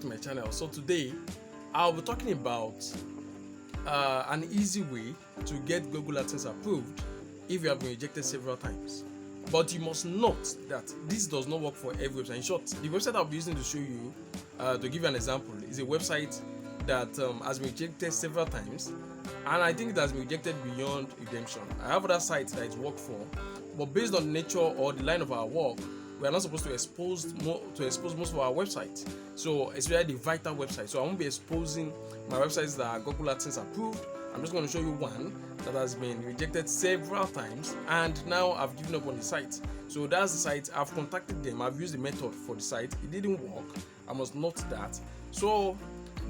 back to my channel. So today I'll be talking about an easy way to get Google Adsense approved if you have been rejected several times. But you must note that this does not work for every website. In short, the website I'll be using to show you, to give you an example, is a website that has been rejected several times, and I think it has been rejected beyond redemption. I have other sites that it worked for, but based on the nature or the line of our work, we are not supposed to expose most of our websites. So especially the vital websites. So I won't be exposing my websites that are Google Adsense approved. I'm just going to show you one that has been rejected several times, and now I've given up on the site. So that's the site. I've contacted them. I've used the method for the site. It didn't work. I must note that. So,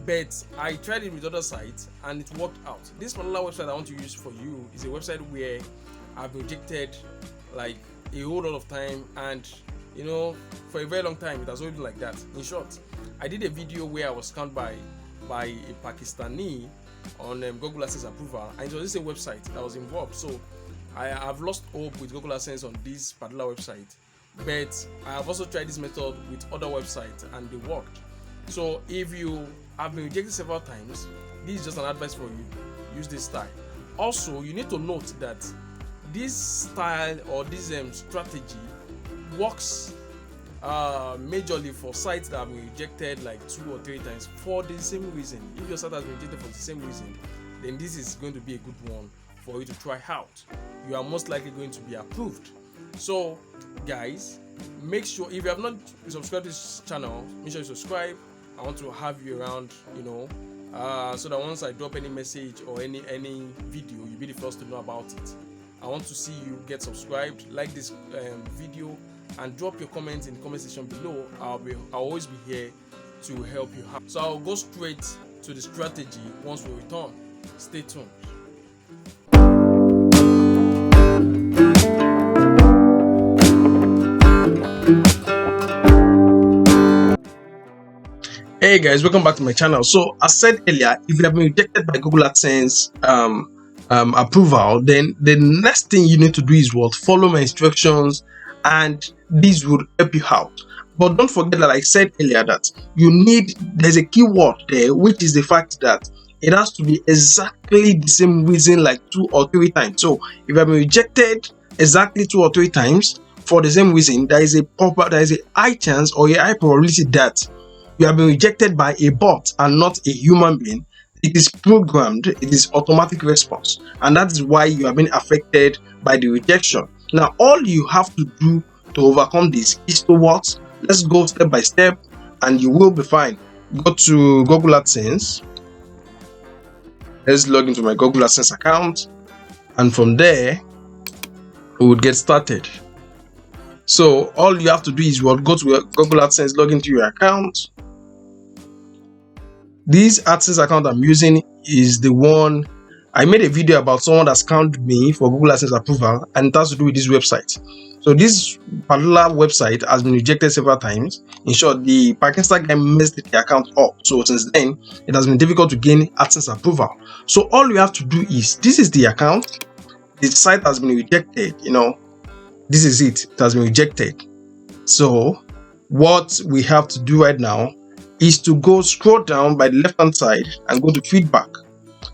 but I tried it with other sites and it worked out. This particular website I want to use for you is a website where I've been rejected like a whole lot of time, and you know, for a very long time it has always been like that. In short, I did a video where I was scammed by a Pakistani on Google Adsense approval, and it was just a website that was involved. So I have lost hope with Google Adsense on this particular website, but I have also tried this method with other websites and they worked. So if you have been rejected several times, this is just an advice for you. Use this style. Also, you need to note that this style or this strategy works majorly for sites that have been rejected like 2 or 3 times for the same reason. If your site has been rejected for the same reason, then this is going to be a good one for you to try out. You are most likely going to be approved. So guys, make sure, if you have not subscribed to this channel, make sure you subscribe. I want to have you around, so that once I drop any message or any video, you'll be the first to know about it. I want to see you get subscribed, like this video, and drop your comments in the comment section below. I'll always be here to help you out. So I'll go straight to the strategy once we return. Stay tuned. Hey guys, welcome back to my channel. So as said earlier, if you have been rejected by Google Adsense approval, then the next thing you need to do is what? Follow my instructions, and this will help you out. But don't forget that I said earlier that there's a keyword there, which is the fact that it has to be exactly the same reason, like 2 or 3 times. So if you have been rejected exactly 2 or 3 times for the same reason, there is a high chance or a high probability that you have been rejected by a bot and not a human being. It is programmed, it is automatic response, and that is why you have been affected by the rejection. Now all you have to do to overcome this is to what? Let's go step by step and you will be fine. Go to Google Adsense. Let's log into my Google Adsense account, and from there we would get started. So all you have to do is go to Google Adsense, log into your account. This Adsense account I'm using is the one I made a video about someone that scammed me for Google Adsense approval, and it has to do with this website. So this particular website has been rejected several times. In short, the Pakistan guy messed the account up. So since then, it has been difficult to gain Adsense approval. So all you have to do is, this is the account. The site has been rejected. This is it. It has been rejected. So what we have to do right now is to go scroll down by the left hand side and go to feedback.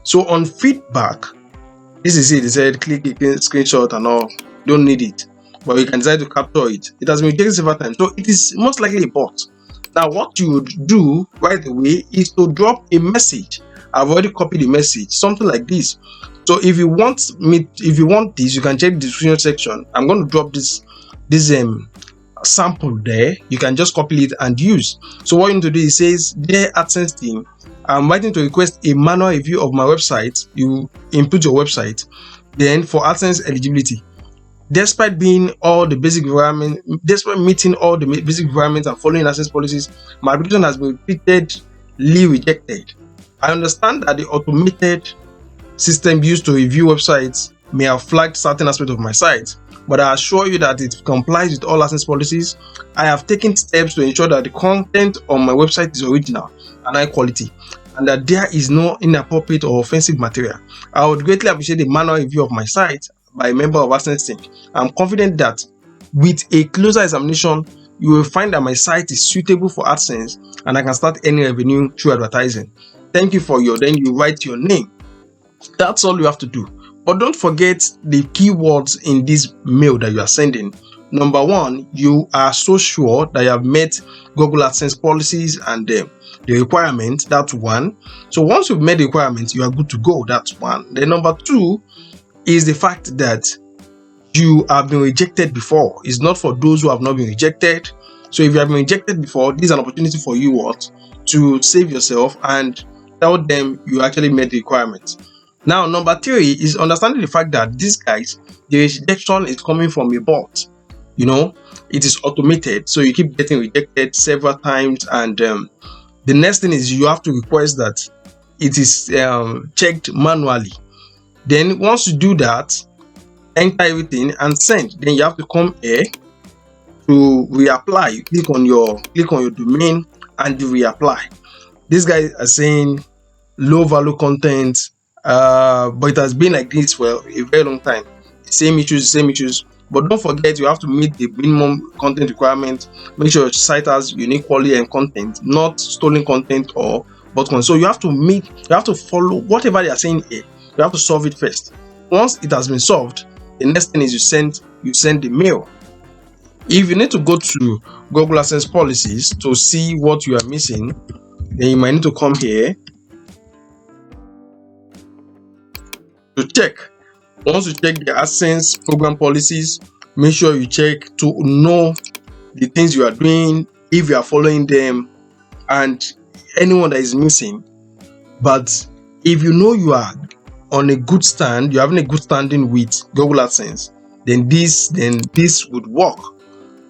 So on feedback, this is it. It said click screenshot and all. Don't need it, but we can decide to capture it. It has been rejected several times, so it is most likely a bot. Now what you would do right away is to drop a message. I've already copied the message, something like this. So if you want this, you can check the description section. I'm going to drop this sample there. You can just copy it and use. So what you need to do is, says, dear Adsense team, I'm writing to request a manual review of my website. You input your website, then for Adsense eligibility. Despite meeting all the basic requirements and following Adsense policies, my application has been repeatedly rejected. I understand that the automated system used to review websites may have flagged certain aspects of my site, but I assure you that it complies with all Adsense policies. I have taken steps to ensure that the content on my website is original and high quality, and that there is no inappropriate or offensive material. I would greatly appreciate a manual review of my site by a member of Adsense team. I'm confident that with a closer examination, you will find that my site is suitable for AdSense and I can start earning revenue through advertising. Thank you for your, then you write your name. That's all you have to do. But don't forget the keywords in this mail that you are sending. Number one, you are so sure that you have met Google AdSense policies and the requirements. That's one. So once you've met the requirements, you are good to go. That's one. Then number two is the fact that you have been rejected before. It's not for those who have not been rejected. So if you have been rejected before, this is an opportunity for you to save yourself and tell them you actually met the requirements. Now, number three is understanding the fact that these guys, the rejection is coming from a bot. It is automated, so you keep getting rejected several times. And the next thing is you have to request that it is checked manually. Then once you do that, enter everything and send. Then you have to come here to reapply. Click on your domain and you reapply. These guys are saying low value content, but it has been like this for a very long time. Same issues. But don't forget, you have to meet the minimum content requirement. Make sure your site has unique quality and content, not stolen content or bot content. So you have to follow whatever they are saying here. You have to solve it first. Once it has been solved, the next thing is you send the mail. If you need to go to Google AdSense policies to see what you are missing, then you might need to come here to check. Once you check the AdSense program policies, make sure you check to know the things you are doing, if you are following them, and anyone that is missing. But if you know you are on a good stand, you're having a good standing with Google AdSense, then this would work.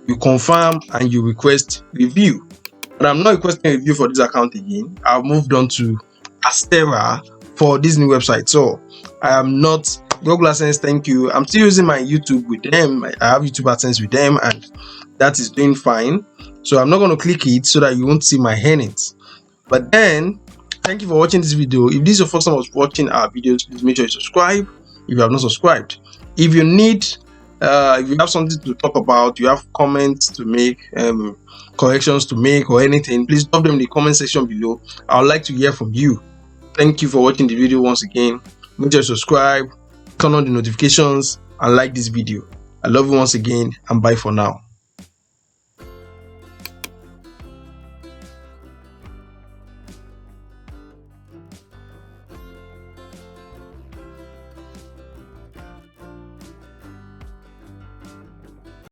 You confirm and you request review. But I'm not requesting a review for this account again. I've moved on to Astera for this new website. So I am not Google AdSense. Thank you. I'm still using my YouTube with them. I have YouTube AdSense with them, and that is doing fine. So I'm not going to click it so that you won't see my earnings. But then, thank you for watching this video. If this is your first time watching our videos, please make sure you subscribe if you have not subscribed. If you need, if you have something to talk about, you have comments to make, corrections to make, or anything, please drop them in the comment section below. I would like to hear from you. Thank you for watching the video once again. Make sure you subscribe, turn on the notifications, and like this video. I love you once again, and bye for now.